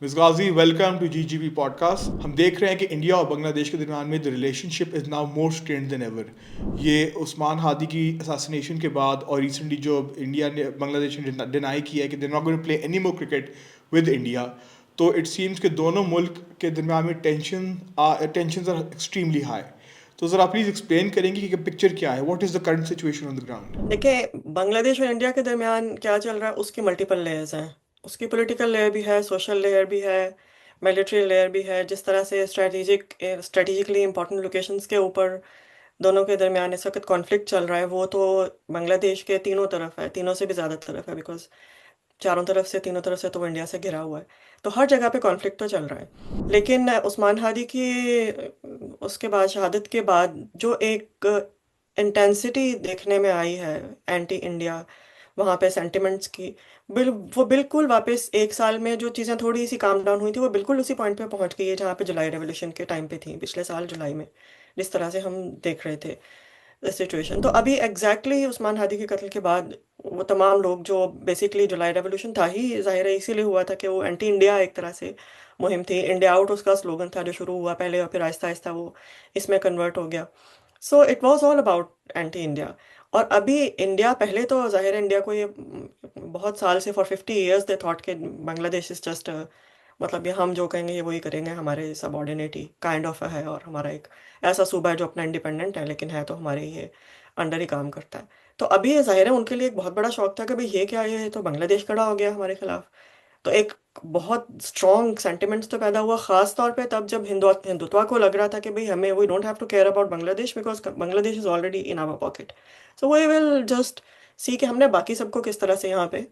Miss Ghazi welcome to GGB podcast. हम देख रहे हैं कि इंडिया और बांग्लादेश के दरमियान में the relationship is now more strained than ever. ये उस्मान हादी की असैसिनेशन के बाद और रिसेंटली जो इंडिया ने बांग्लादेश ने डिनाई किया है कि they not going to play any more cricket with India, तो इट सीम्स कि दोनों मुल्क के दरमियान में टेंशन आर एक्सट्रीमली हाई। तो ज़रा प्लीज़ एक्सप्लेन करेंगे कि पिक्चर क्या है, what is the current situation on the ground. देखिए, बांग्लादेश और इंडिया के दरमियान क्या चल रहा है उसकी मल्टीपल लेयर्स हैं। उसकी पॉलिटिकल लेयर भी है, सोशल लेयर भी है, मिलिट्री लेयर भी है। जिस तरह से स्ट्रेटेजिकली इंपॉर्टेंट लोकेशंस के ऊपर दोनों के दरमियान इस वक्त कॉन्फ्लिक्ट चल रहा है, वो तो बांग्लादेश के तीनों तरफ है, तीनों से भी ज़्यादा तरफ है, बिकॉज चारों तरफ से, तीनों तरफ से तो वो इंडिया से घिरा हुआ है। तो हर जगह पे कॉन्फ्लिक्ट तो चल रहा है। लेकिन उस्मान हादी की उसके बाद, शहादत के बाद, जो एक इंटेंसिटी देखने में आई है एंटी इंडिया वहाँ पे सेंटिमेंट्स की, वो बिल्कुल वापस एक साल में जो चीज़ें थोड़ी सी काम डाउन हुई थी, वो बिल्कुल उसी पॉइंट पे पहुंच गई है जहाँ पे जुलाई रेवोल्यूशन के टाइम पे थी, पिछले साल जुलाई में, जिस तरह से हम देख रहे थे सिचुएशन। तो अभी एग्जैक्टली उस्मान हादी के कत्ल के बाद वो तमाम लोग, जो बेसिकली जुलाई रेवोल्यूशन था ही जाहिर है इसीलिए हुआ था कि वो एंटी इंडिया एक तरह से मुहिम थी, इंडिया आउट उसका स्लोगन था जो शुरू हुआ पहले, और फिर आहिस्ता आहिस्ता वो इसमें कन्वर्ट हो गया। So it was all about anti India. और अभी इंडिया, पहले तो जाहिर है इंडिया को ये बहुत साल से, फॉर 50 ईयर्स दे थॉट के बांग्लादेश इज जस्ट, मतलब ये हम जो कहेंगे ये वही करेंगे, हमारे सबॉर्डिनेट ही काइंड ऑफ है, और हमारा एक ऐसा सूबा है जो अपना इंडिपेंडेंट है लेकिन है तो हमारे ये अंडर ही काम करता है। तो अभी ये जाहिर है उनके लिए एक बहुत बड़ा शौक था कि भाई ये क्या है, ये तो बांग्लादेश खड़ा हो गया हमारे खिलाफ। तो एक बहुत स्ट्रॉन्ग सेंटिमेंट्स तो पैदा हुआ, खास तौर पे तब जब हिंदुत्व को लग रहा था कि भाई हमें, we don't have to care about Bangladesh because Bangladesh is already in our pocket. So we will just see कि हमने बाकी सबको किस तरह से यहाँ पे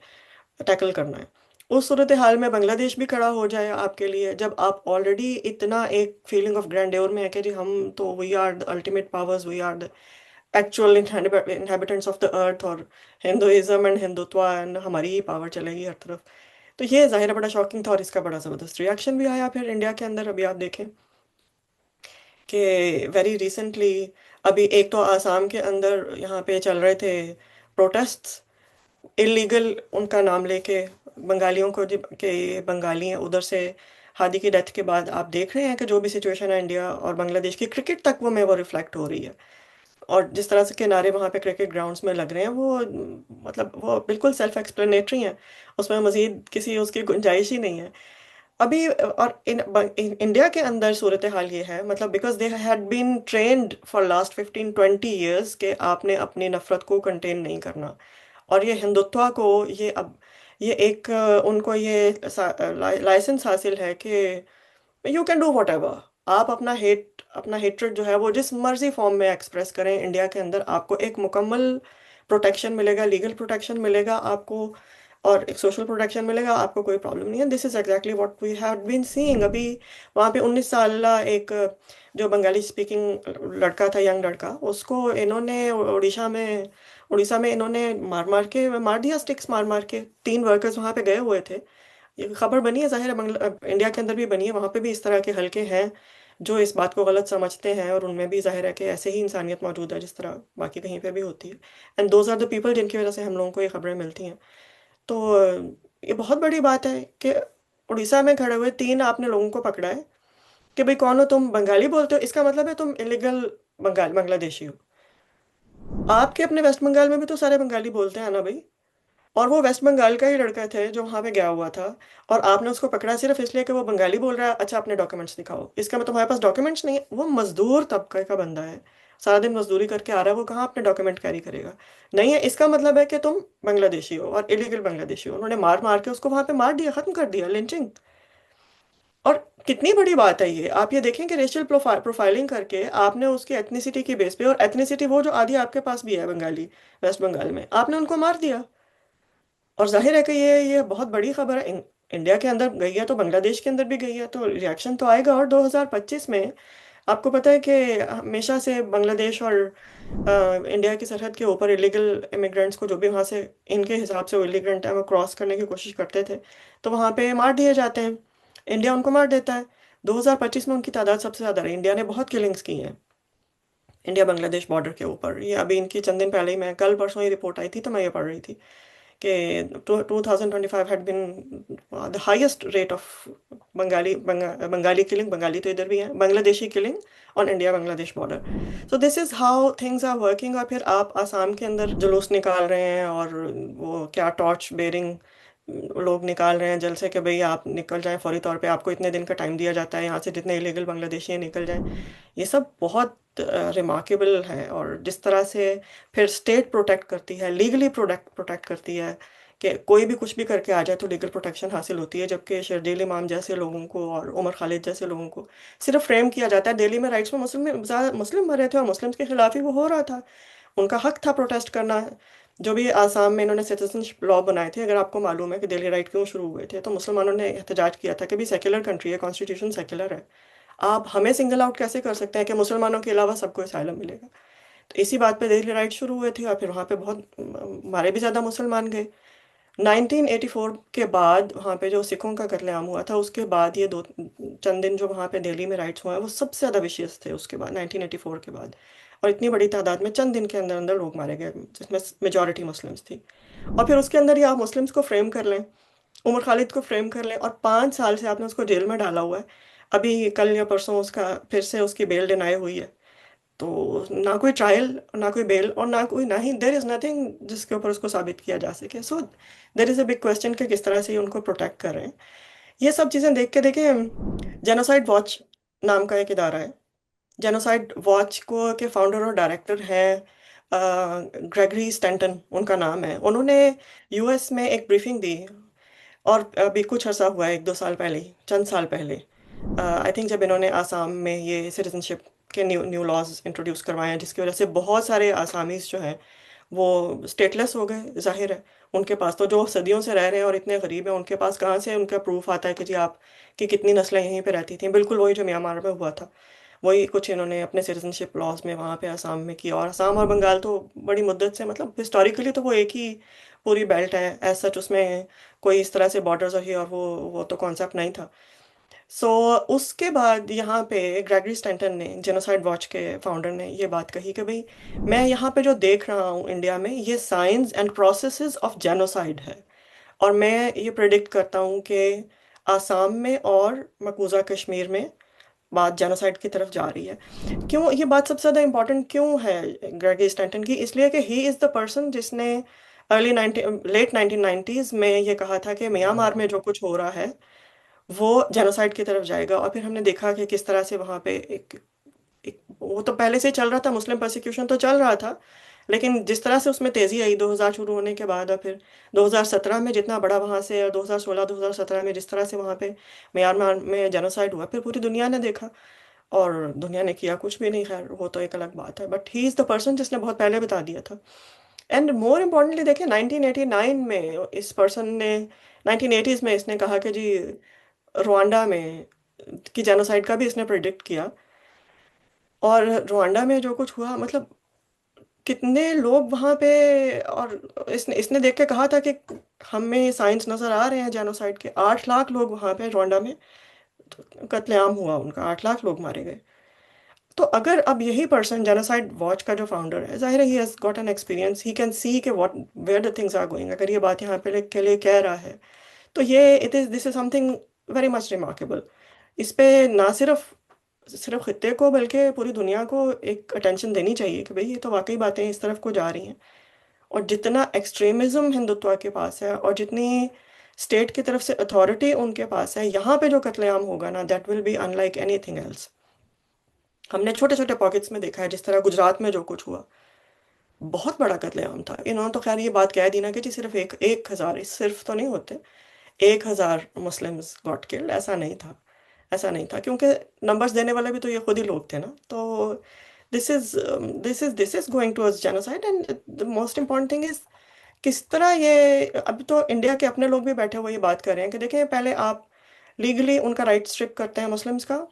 टैकल करना है। उस सूरत हाल में बांग्लादेश भी खड़ा हो जाए आपके लिए, जब आप ऑलरेडी इतना एक फीलिंग ऑफ ग्रैंड्योर में है कि जी हम तो we are the ultimate powers, we are the actual inhabitants of the earth, और हिंदुइज्म एंड हिंदुत्व एंड हमारी ही पावर चलेगी हर तरफ। तो ये जाहिर है बड़ा शॉकिंग था, और इसका बड़ा ज़बरदस्त रिएक्शन भी आया फिर इंडिया के अंदर। अभी आप देखें कि वेरी रिसेंटली, अभी एक तो आसाम के अंदर यहाँ पे चल रहे थे प्रोटेस्ट्स, इलीगल उनका नाम लेके, बंगालियों को के ये बंगाली हैं उधर से। हादी की डेथ के बाद आप देख रहे हैं कि जो भी सिचुएशन है इंडिया और बांग्लादेश की क्रिकेट तक वो में वो रिफ्लेक्ट हो रही है। और जिस तरह से किनारे वहाँ पे क्रिकेट ग्राउंड्स में लग रहे हैं, वो मतलब वो बिल्कुल सेल्फ एक्सप्लेनेटरी हैं, उसमें मजीद किसी उसकी गुंजाइश ही नहीं है अभी। और इंडिया के अंदर सूरत हाल ये है, मतलब because they had been trained for last 15-20 years के आपने अपनी नफरत को कंटेन नहीं करना। और ये हिंदुत्व को, ये अब ये एक उनको ये लाइसेंस हासिल है कि you can do what ever, आप अपना हेट्रेड जो है वो जिस मर्जी फॉर्म में एक्सप्रेस करें इंडिया के अंदर, आपको एक मुकम्मल प्रोटेक्शन मिलेगा, लीगल प्रोटेक्शन मिलेगा आपको, और एक सोशल प्रोटेक्शन मिलेगा, आपको कोई प्रॉब्लम नहीं है। This is exactly what we have been seeing. अभी वहाँ पे 19 साल एक जो बंगाली स्पीकिंग लड़का था, यंग लड़का, उसको इन्होंने उड़ीसा में इन्होंने मार मार के मार दिया, स्टिक्स मार मार के। 3 वर्कर्स वहाँ पे गए हुए थे, ये खबर बनी है, जाहिर है इंडिया के अंदर भी बनी है, वहाँ पे भी इस तरह के हलके हैं जो इस बात को गलत समझते हैं, और उनमें भी जाहिर है कि ऐसे ही इंसानियत मौजूद है जिस तरह बाकी कहीं पे भी होती है। And those are the people जिनकी वजह से हम लोगों को ये खबरें मिलती हैं। तो ये बहुत बड़ी बात है कि उड़ीसा में खड़े हुए 3 आपने लोगों को पकड़ा है कि भाई कौन हो तुम, बंगाली बोलते हो, इसका मतलब है तुम इलीगल बांग्लादेशी हो। आपके अपने वेस्ट बंगाल में भी तो सारे बंगाली बोलते हैं ना भाई, और वो वेस्ट बंगाल का ही लड़का थे जो वहां पे गया हुआ था, और आपने उसको पकड़ा सिर्फ इसलिए कि वो बंगाली बोल रहा है। अच्छा, अपने डॉक्यूमेंट्स दिखाओ, इसका मतलब तुम्हारे पास डॉक्यूमेंट्स नहीं है। वो मजदूर तबके का बंदा है, सारा दिन मजदूरी करके आ रहा है, वो कहाँ अपने डॉक्यूमेंट कैरी करेगा? नहीं है, इसका मतलब है कि तुम बांग्लादेशी हो, और इलीगल बांग्लादेशी हो। उन्होंने मार मार के उसको वहां पे मार दिया, खत्म कर दिया, लिंचिंग। और कितनी बड़ी बात है ये, आप ये देखें कि रेशियल प्रोफाइलिंग करके आपने उसकी एथनिसिटी की बेस पे, और एथनिसिटी वो जो आधी आपके पास भी है बंगाली, वेस्ट बंगाल में, आपने उनको मार दिया। और जाहिर है कि ये बहुत बड़ी खबर है, इंडिया के अंदर गई है तो बांग्लादेश के अंदर भी गई है, तो रिएक्शन तो आएगा। और 2025 में आपको पता है कि हमेशा से बांग्लादेश और इंडिया की सरहद के ऊपर इलीगल इमिग्रेंट्स को, जो भी वहाँ से इनके हिसाब से वो इलीगेंट है, वो क्रॉस करने की कोशिश करते थे, तो वहाँ पे मार दिए जाते हैं, इंडिया उनको मार देता है। 2025 में उनकी तादाद सबसे ज़्यादा रही, इंडिया ने बहुत किलिंग्स की हैं इंडिया बांग्लादेश बॉर्डर के ऊपर। ये अभी इनकी चंद दिन पहले ही, मैं कल परसों ही रिपोर्ट आई थी तो मैं ये पढ़ रही थी कि 2025 had been the highest rate of Bengali killing, Bengali तो इधर भी है, Bangladeshi killing on India Bangladesh border. So this is how things are working. और फिर आप आसाम के अंदर जुलूस निकाल रहे हैं और वो क्या टॉर्च बेरिंग लोग निकाल रहे हैं जल से कि भाई आप निकल जाएं फौरी तौर पे, आपको इतने दिन का टाइम दिया जाता है यहाँ से, जितने इलीगल बांग्लादेशी हैं निकल जाएं। ये सब बहुत रिमार्केबल है। और जिस तरह से फिर स्टेट प्रोटेक्ट करती है, लीगली प्रोटेक्ट प्रोटेक्ट करती है कि कोई भी कुछ भी करके आ जाए तो लीगल प्रोटेक्शन हासिल होती है, जबकि शर्जील इमाम जैसे लोगों को और उमर खालिद जैसे लोगों को सिर्फ फ्रेम किया जाता है। दिल्ली में राइट्स में मुस्लिम ज़्यादा मुस्लिम मरे थे और मुस्लिम्स के खिलाफ ही वो हो रहा था। उनका हक था प्रोटेस्ट करना। जो भी आसाम में इन्होंने सिटीजनशिप लॉ बनाए थे, अगर आपको मालूम है कि दिल्ली राइट क्यों शुरू हुए थे, तो मुसलमानों ने एहतजाज किया था कि भी सेक्युलर कंट्री है, कॉन्स्टिट्यूशन सेक्युलर है, आप हमें सिंगल आउट कैसे कर सकते हैं कि मुसलमानों के अलावा सबको असाइलम मिलेगा। तो इसी बात पे दिल्ली राइट शुरू हुए थे और फिर वहाँ पे बहुत मारे भी ज़्यादा मुसलमान गए। 1984 के बाद वहाँ पे जो सिखों का कत्लेआम हुआ था, उसके बाद ये दो चंद दिन जो वहाँ पे दिल्ली में राइट्स हुए हैं वो सबसे ज़्यादा विशियस थे उसके बाद, 1984 के बाद। और इतनी बड़ी तादाद में चंद दिन के अंदर अंदर लोग मारे गए, जिसमें मेजॉरिटी मुस्लिम्स थी। और फिर उसके अंदर ही आप मुस्लिम्स को फ्रेम कर लें, उमर खालिद को फ्रेम कर लें, और 5 साल से आपने उसको जेल में डाला हुआ है। अभी कल या परसों उसका फिर से उसकी बेल डिनाई हुई है। तो ना कोई ट्रायल, ना कोई बेल, और ना ही देर इज नथिंग जिसके ऊपर उसको साबित किया जा सके। So there is a big question कि किस तरह से ये उनको प्रोटेक्ट कर रहे हैं। ये सब चीज़ें देख के देखें, जेनोसाइड वॉच नाम का एक इदारा है। जेनोसाइड वॉच को के फाउंडर और डायरेक्टर हैं ग्रेगरी स्टैंटन, उनका नाम है। उन्होंने यूएस में एक ब्रीफिंग दी, और अभी कुछ अर्सा हुआ है, 1-2 साल पहले ही, चंद साल पहले, आई थिंक, जब इन्होंने आसाम में ये सिटीजनशिप के न्यू न्यू लॉज इंट्रोड्यूस करवाए हैं, जिसकी वजह से बहुत सारे आसामीज जो हैं वो स्टेटलेस हो गए। जाहिर है उनके पास तो, जो सदियों से रह रहे हैं और इतने गरीब हैं, उनके पास कहाँ से उनका प्रूफ आता है कि जी आप की कितनी नस्लें यहीं पे रहती थी। बिल्कुल वही जो म्यांमार में हुआ था, वही कुछ इन्होंने अपने सिटीजनशिप लॉज में वहाँ पे आसाम में किया। और आसाम और बंगाल तो बड़ी मुद्दत से, मतलब हिस्टोरिकली तो वो एक ही पूरी बेल्ट है एज सच, उसमें कोई इस तरह से बॉर्डर्स और ये और वो तो कॉन्सेप्ट नहीं था। सो उसके बाद यहाँ पे ग्रेगरी स्टैंटन ने, जेनोसाइड वॉच के फाउंडर ने, ये बात कही कि भाई मैं यहाँ पे जो देख रहा हूँ इंडिया में, ये science and processes of genocide है। और मैं ये प्रेडिक्ट करता हूँ कि आसाम में और मकबूजा कश्मीर में बात जेनोसाइड की तरफ जा रही है। क्यों ये बात सबसे ज़्यादा इम्पोर्टेंट क्यों है ग्रेगरी स्टैंटन की? इसलिए कि ही इज़ द पर्सन जिसने लेट 1990s में ये कहा था कि म्यांमार में जो कुछ हो रहा है वो जेनोसाइड की तरफ जाएगा। और फिर हमने देखा कि किस तरह से वहाँ पे एक वो तो पहले से ही चल रहा था, मुस्लिम परसिक्यूशन तो चल रहा था, लेकिन जिस तरह से उसमें तेजी आई 2000 शुरू होने के बाद, और फिर 2017 में जितना बड़ा वहाँ से, और 2016 2017 में जिस तरह से वहाँ पे म्यांमार में जेनोसाइड हुआ, फिर पूरी दुनिया ने देखा। और दुनिया ने किया कुछ भी नहीं, खैर वो तो एक अलग बात है, but he is the person जिसने बहुत पहले बता दिया था। एंड मोर इम्पोर्टेंटली देखें, 1989 में इस पर्सन ने, 1980s में इसने कहा कि जी रुआंडा में की जेनोसाइड का भी इसने प्रिडिक्ट किया। और रुआंडा में जो कुछ हुआ, मतलब कितने लोग वहां पे, और इसने इसने देख के कहा था कि हमें साइंस नजर आ रहे हैं जेनोसाइड के। 8 लाख लोग वहां पे रुआंडा में कत्लेआम हुआ उनका, 8 लाख लोग मारे गए। तो अगर अब यही पर्सन, जेनोसाइड वॉच का जो फाउंडर है, जाहिर है he has got an experience, he can see के what where the things are going, अगर ये बात यहाँ पे के लिए कह रहा है, तो ये this is something very much remarkable. इस पे ना सिर्फ सिर्फ खित्ते को बल्कि पूरी दुनिया को एक अटेंशन देनी चाहिए कि भाई ये तो वाकई बातें इस तरफ को जा रही हैं। और जितना एक्सट्रीमिज्म हिंदुत्व के पास है और जितनी स्टेट की तरफ से अथॉरिटी उनके पास है, यहाँ पे जो कत्लेआम होगा ना, that will be unlike anything else. हमने छोटे छोटे पॉकेट्स में देखा है, जिस तरह गुजरात में जो कुछ हुआ, बहुत बड़ा कत्लेआम था। इन्होंने तो खैर ये बात कह दी ना कि जी सिर्फ एक 1,000, सिर्फ तो नहीं होते, 1,000 मुस्लिम्स गॉट किल्ड, ऐसा नहीं था। ऐसा नहीं था, क्योंकि नंबर्स देने वाले भी तो ये खुद ही लोग थे ना। तो this is this is going towards genocide. And the most important thing is किस तरह ये, अभी तो इंडिया के अपने लोग भी बैठे हुए ये बात कर रहे हैं कि देखिए, पहले आप लीगली उनका राइट स्ट्रिप करते हैं मुस्लिम्स का,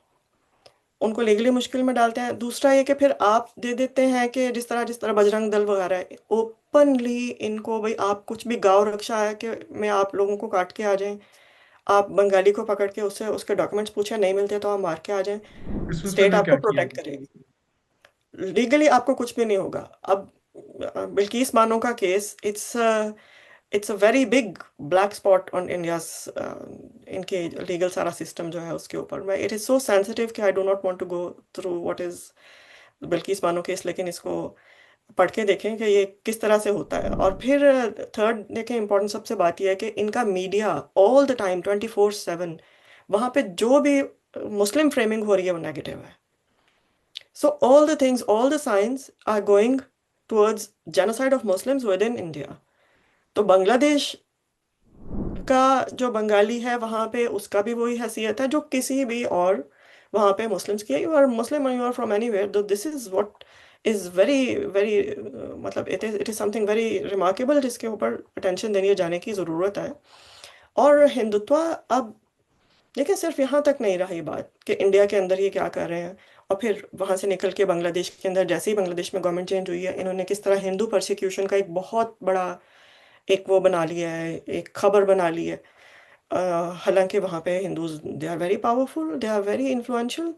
उनको लीगली मुश्किल में डालते हैं। दूसरा ये कि फिर आप दे देते हैं कि जिस तरह बजरंग दल वगैरह है, ओपनली इनको, भाई आप कुछ भी गांव रक्षा है कि में आप लोगों को काट के आ जाएं, आप बंगाली को पकड़ के उससे उसके डॉक्यूमेंट्स पूछे, नहीं मिलते तो आप मार के आ जाएं, इस सिलसिले स्टेट में आपको क्या किया प्रोटेक्ट गया? करेगी। लीगली आपको कुछ भी नहीं होगा। अब बिल्किस बानो का case, it's it's a very big black spot on India's, इनके लीगल सारा सिस्टम जो है उसके ऊपर। मैं इट इज़ सो सेंसिटिव कि I do not want to go through what is Bilkis Bano case, लेकिन इसको पढ़ के देखें कि ये किस तरह से होता है। और फिर थर्ड देखें, इम्पोर्टेंट सबसे बात यह है कि इनका मीडिया ऑल द टाइम 24/7 वहाँ पे जो भी मुस्लिम फ्रेमिंग हो रही है वो नेगेटिव है। So all the things, all the signs are going towards genocide of Muslims within India. तो बांग्लादेश का जो बंगाली है वहाँ पे उसका भी वही हैसियत है जो किसी भी और वहाँ पे मुस्लिम्स की है। You are Muslim, you are from anywhere, this is what is very very, मतलब it is something very remarkable, जिसके ऊपर अटेंशन देने जाने की ज़रूरत है। और हिंदुत्व अब देखिए सिर्फ यहाँ तक नहीं रही बात कि इंडिया के अंदर ये क्या कर रहे हैं, और फिर वहाँ से निकल के बांग्लादेश के अंदर, जैसे ही बांग्लादेश में गवर्नमेंट चेंज हुई है, इन्होंने किस तरह हिंदू परसिक्यूशन का एक बहुत बड़ा एक वो बना लिया है, एक खबर बना ली है। हालांकि वहाँ पे Hindus they are very powerful, they are very influential.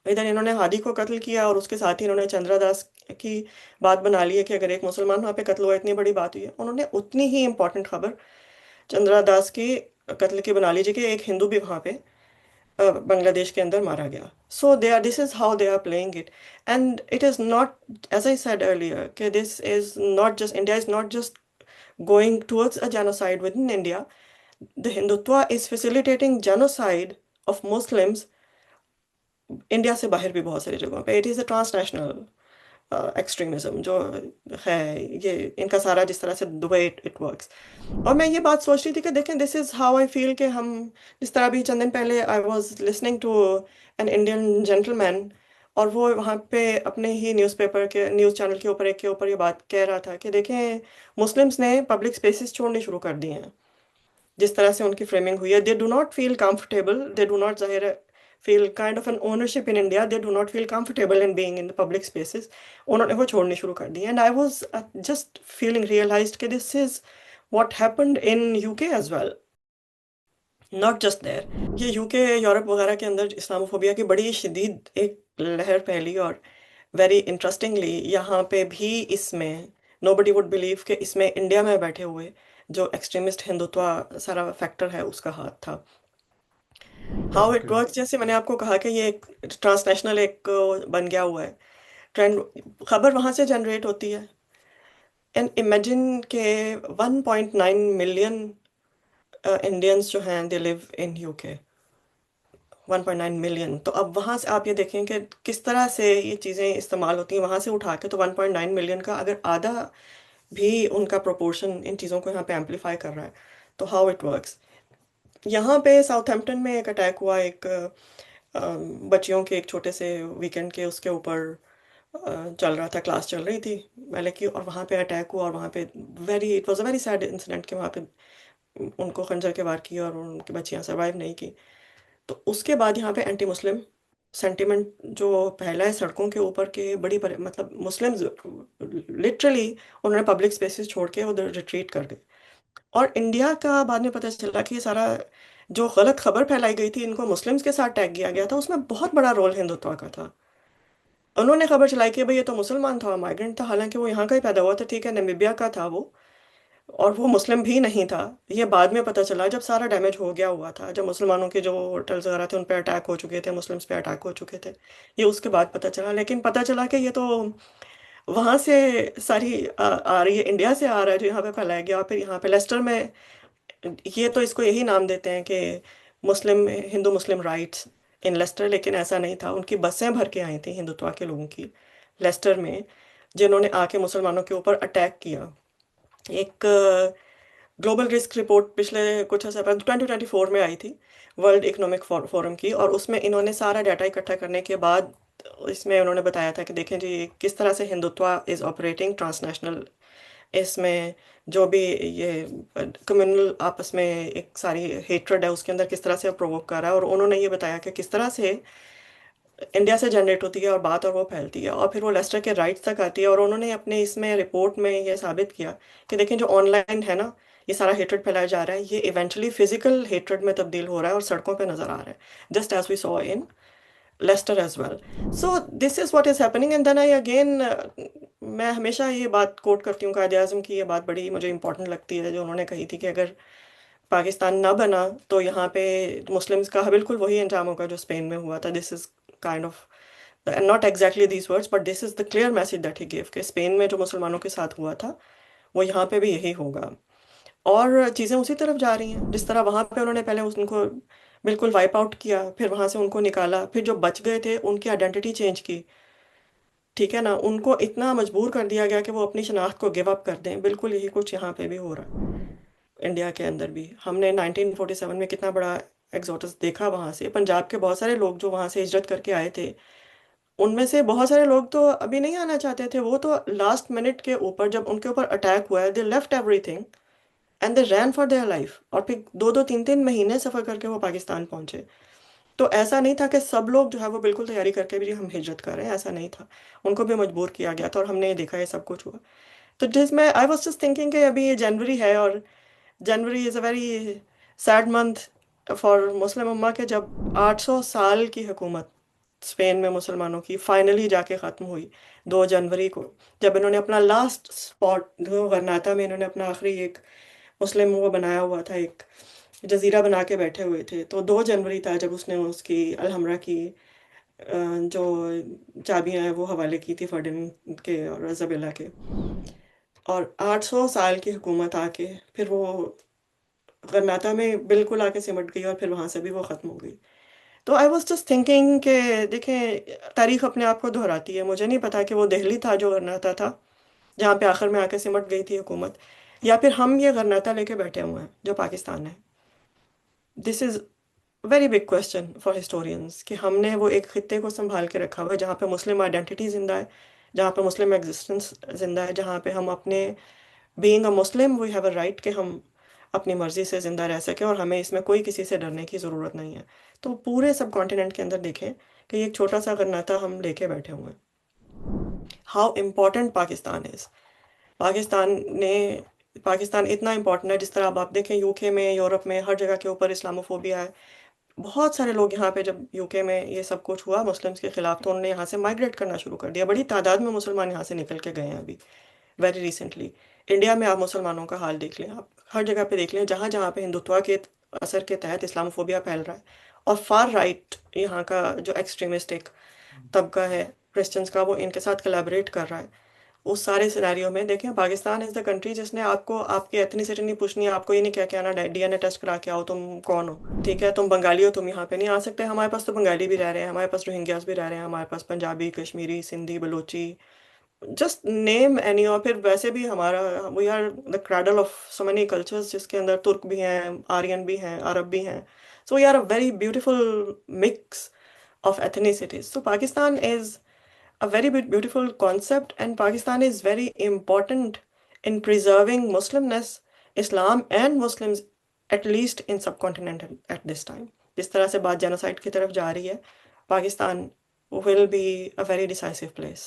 इधर इन्होंने हादी को कत्ल किया और उसके साथ ही इन्होंने चंद्रा दास की बात बना ली है कि अगर एक मुसलमान वहाँ पे कत्ल हुआ, इतनी बड़ी बात हुई है, उन्होंने उतनी ही इम्पोर्टेंट खबर चंद्रा दास की कत्ल की बना लीजिए कि एक हिंदू भी वहाँ पे बांग्लादेश के अंदर मारा गया। So they are, this is how they are playing it. And it is not, as I said earlier, कि this is not just, India is not just going towards a genocide within India. The Hindutva is facilitating genocide of Muslims India से बाहर भी बहुत सारी जगहों पे। It is a transnational extremism जो है, ये इनका सारा जिस तरह से द वे इट वर्क्स। और मैं ये बात सोच रही थी कि देखें, this is how I feel, कि हम जिस तरह अभी चंद दिन पहले I was listening to an Indian gentleman, और वो वहाँ पे अपने ही न्यूज़पेपर के न्यूज़ चैनल के ऊपर एक के ऊपर ये बात कह रहा था कि देखें, मुस्लिम्स ने पब्लिक स्पेसेस छोड़ने शुरू कर दिए हैं। जिस तरह से उनकी फ्रेमिंग हुई है, they do not feel comfortable, they do not जाहिर feel kind of an ownership in India, they do not feel comfortable in being in the public spaces. उन्होंने वो छोड़नी शुरू कर दी। And I was just feeling realized कि this is what happened in UK as well, not just there. ये UK, Europe वगैरह के अंदर इस्लामोफोबिया की बड़ी शदीद एक लहर फैली, और वेरी इंटरेस्टिंगली यहाँ पे भी इसमें नोबडी वुड बिलीव कि इसमें इंडिया में बैठे हुए जो एक्सट्रीमिस्ट हिंदुत्व सारा फैक्टर है उसका हाथ था। हाउ इट बिल्कुल। वर्क्स, जैसे मैंने आपको कहा कि ये एक ट्रांसनेशनल एक बन गया हुआ है ट्रेंड, खबर वहां से जनरेट होती है। एंड इमेजिन के 1.9 मिलियन इंडियंस जो हैं they live in UK, 1.9 million. तो अब वहां से आप ये देखें कि किस तरह से ये चीज़ें इस्तेमाल होती हैं वहां से उठा के। तो 1.9 मिलियन का अगर आधा भी उनका प्रोपोर्शन इन चीज़ों को यहाँ पे एम्पलीफाई कर रहा है, तो हाउ इट वर्क्स। यहाँ पे साउथहैम्पटन में एक अटैक हुआ, एक बच्चियों के एक छोटे से वीकेंड के उसके ऊपर चल रहा था, क्लास चल रही थी पहले की, और वहाँ पे अटैक हुआ। और वहाँ पे very, it was a very sad incident कि वहाँ पे उनको खंजर के वार किया और उनकी बच्चियाँ सर्वाइव नहीं की। तो उसके बाद यहाँ पे एंटी मुस्लिम सेंटिमेंट जो फैला है सड़कों के ऊपर के मतलब मुस्लिम्स लिटरली उन्होंने पब्लिक स्पेसेस छोड़ के उधर रिट्रीट कर गए। और इंडिया का बाद में पता चला कि ये सारा जो गलत खबर फैलाई गई थी, इनको मुस्लिम्स के साथ टैग किया गया था, उसमें बहुत बड़ा रोल हिंदुत्व का था। उन्होंने खबर चलाई कि भाई ये तो मुसलमान था, माइग्रेंट था, हालांकि वो यहाँ का ही पैदा हुआ था, ठीक है, नामीबिया का था वो, और वो मुस्लिम भी नहीं था। ये बाद में पता चला जब सारा डैमेज हो गया हुआ था, जब मुसलमानों के जो होटल्स वगैरह थे उन पे अटैक हो चुके थे, मुस्लिम्स पे अटैक हो चुके थे, ये उसके बाद पता चला। लेकिन पता चला कि ये तो वहां से सारी आ रही है, इंडिया से आ रहा है जो यहाँ पे फैलाया गया। और फिर यहाँ पे लेस्टर में, ये तो इसको यही नाम देते हैं कि मुस्लिम, हिंदू मुस्लिम राइट्स इन लेस्टर, लेकिन ऐसा नहीं था। उनकी बसें भर के आई थी हिंदुत्व के लोगों की लेस्टर में, जिन्होंने आके मुसलमानों के ऊपर अटैक किया। एक ग्लोबल रिस्क रिपोर्ट पिछले कुछ अर्से पहले 2024 में आई थी, वर्ल्ड इकोनॉमिक फोरम की, और उसमें इन्होंने सारा डाटा इकट्ठा करने के बाद इसमें उन्होंने बताया था कि देखें जी किस तरह से हिंदुत्व इज ऑपरेटिंग ट्रांसनेशनल। इसमें जो भी ये कम्युनल आपस में एक सारी हेट्रेड है उसके अंदर किस तरह से प्रोवोक कर रहा है, और उन्होंने ये बताया कि किस तरह से इंडिया से जनरेट होती है और बात, और वो फैलती है, और फिर वो लेस्टर के राइट्स तक आती है। और उन्होंने अपने इसमें रिपोर्ट में ये साबित किया कि देखें जो ऑनलाइन है ना, ये सारा हेट्रेड फैलाया जा रहा है, ये इवेंचुअली फिजिकल हेट्रेड में तब्दील हो रहा है और सड़कों पे नजर आ रहा है, just as we saw in Leicester as well. So this is what is happening and then I again, मैं हमेशा ये बात कोट करती हूँ कायद आज़म की. ये बात बड़ी मुझे इंपॉर्टेंट लगती है जो उन्होंने कही थी कि अगर पाकिस्तान ना बना तो यहाँ पे मुस्लिम्स का बिल्कुल वही अंजाम होगा जो स्पेन में हुआ था. This is kind of not exactly these words but this is the clear message that he give कि स्पेन में जो मुसलमानों के साथ हुआ था वो यहाँ पे भी यही होगा. और चीज़ें उसी तरफ जा रही हैं जिस तरह वहाँ पे उन्होंने पहले उनको बिल्कुल वाइप आउट किया, फिर वहाँ से उनको निकाला, फिर जो बच गए थे उनकी आइडेंटिटी चेंज की. ठीक है ना, उनको इतना मजबूर कर दिया गया कि वो अपनी शनाख्त को गिव अप कर दें. बिल्कुल यही कुछ यहाँ पे भी हो रहा है. इंडिया के अंदर भी हमने 1947 में कितना बड़ा एग्जोडस देखा. वहाँ से पंजाब के बहुत सारे लोग जो वहाँ से हिजरत करके आए थे, उनमें से बहुत सारे लोग तो अभी नहीं आना चाहते थे. वो तो लास्ट मिनट के ऊपर जब उनके ऊपर अटैक हुआ है, they left everything and they rain for their life. और फिर दो दो तीन तीन महीने सफ़र करके वो पाकिस्तान पहुंचे. तो ऐसा नहीं था कि सब लोग जो है वो बिल्कुल तैयारी करके भी हम हिजरत कर रहे हैं, ऐसा नहीं था. उनको भी मजबूर किया गया था और हमने ये देखा ये सब कुछ हुआ. तो जिसमें आई वॉज जस्ट थिंकिंग कि अभी ये जनवरी है और January is a very sad month for Muslim उम्मा के, जब 800 साल की हुकूमत स्पेन में मुसलमानों की फाइनली जाके ख़त्म हुई 2 जनवरी को, जब इन्होंने अपना लास्ट स्पॉट जो गरनाता में इन्होंने अपना आखिरी एक मुस्लिम वो बनाया हुआ था, एक जजीरा बना के बैठे हुए थे. तो 2 जनवरी था जब उसने उसकी अलहमरा की जो चाबियां हैं वो हवाले की थी फर्डिनेंड के और इजाबेला के. और 800 साल की हुकूमत आके फिर वो गरनाता में बिल्कुल आके सिमट गई और फिर वहां से भी वो ख़त्म हो गई. तो आई वॉज जस्ट थिंकिंग कि देखें तारीख अपने आप को दोहराती है. मुझे नहीं पता कि वो दिल्ली था जो गरनाता था जहाँ पे आखिर में आके सिमट गई थी हुकूमत, या फिर हम ये गरनाता लेके बैठे हुए हैं जो पाकिस्तान है. This is very big question for historians कि हमने वो एक खित्ते को संभाल के रखा हुआ है जहाँ पे मुस्लिम आइडेंटिटी जिंदा है, जहाँ पे मुस्लिम एग्जिस्टेंस जिंदा है, जहाँ पे हम अपने being a Muslim we have a right कि हम अपनी मर्जी से जिंदा रह सकें और हमें इसमें कोई किसी से डरने की ज़रूरत नहीं है. तो पूरे सब कॉन्टिनेंट के अंदर देखें कि एक छोटा सा गरनाता हम लेके बैठे हुए हैं. How important Pakistan is. Pakistan ने पाकिस्तान इतना इम्पोर्टेंट है. जिस तरह अब आप देखें यूके में, यूरोप में, हर जगह के ऊपर इस्लामोफोबिया है. बहुत सारे लोग यहाँ पे जब यूके में ये सब कुछ हुआ मुस्लिम्स के खिलाफ तो उन्होंने यहाँ से माइग्रेट करना शुरू कर दिया. बड़ी तादाद में मुसलमान यहाँ से निकल के गए हैं अभी वेरी रिसेंटली. इंडिया में आप मुसलमानों का हाल देख लें, आप हर जगह पे देख लें, जहाँ जहाँ पे हिंदुत्व के असर के तहत इस्लामोफोबिया फैल रहा है और फार राइट यहाँ का जो एक्सट्रीमिस्टिक तबका है क्रिश्चियंस का, वो इनके साथ कोलैबोरेट कर रहा है. उस सारे सिनेरियो में देखें पाकिस्तान इज द कंट्री जिसने आपको आपकी एथनिसिटी नहीं पूछनी है, आपको ये नहीं कह के आना डीएनए टेस्ट करा के आओ तुम कौन हो. ठीक है, तुम बंगाली हो, तुम यहाँ पे नहीं आ सकते. हमारे पास तो बंगाली भी रह रहे हैं, हमारे पास रोहिंग्यास भी रह रहे हैं, हमारे पास Punjabi, Kashmiri, Sindhi, Balochi, just name any. और फिर वैसे भी हमारा we are the cradle of so many cultures जिसके अंदर तुर्क भी हैं, आर्यन भी हैं, अरब भी हैं. So we are a very beautiful mix of ethnicities. So Pakistan is a very beautiful concept, and Pakistan is very important in preserving Muslimness, Islam, and Muslims at least in subcontinent at this time. जिस तरह से बात genocide की तरफ जा रही है, Pakistan will be a very decisive place.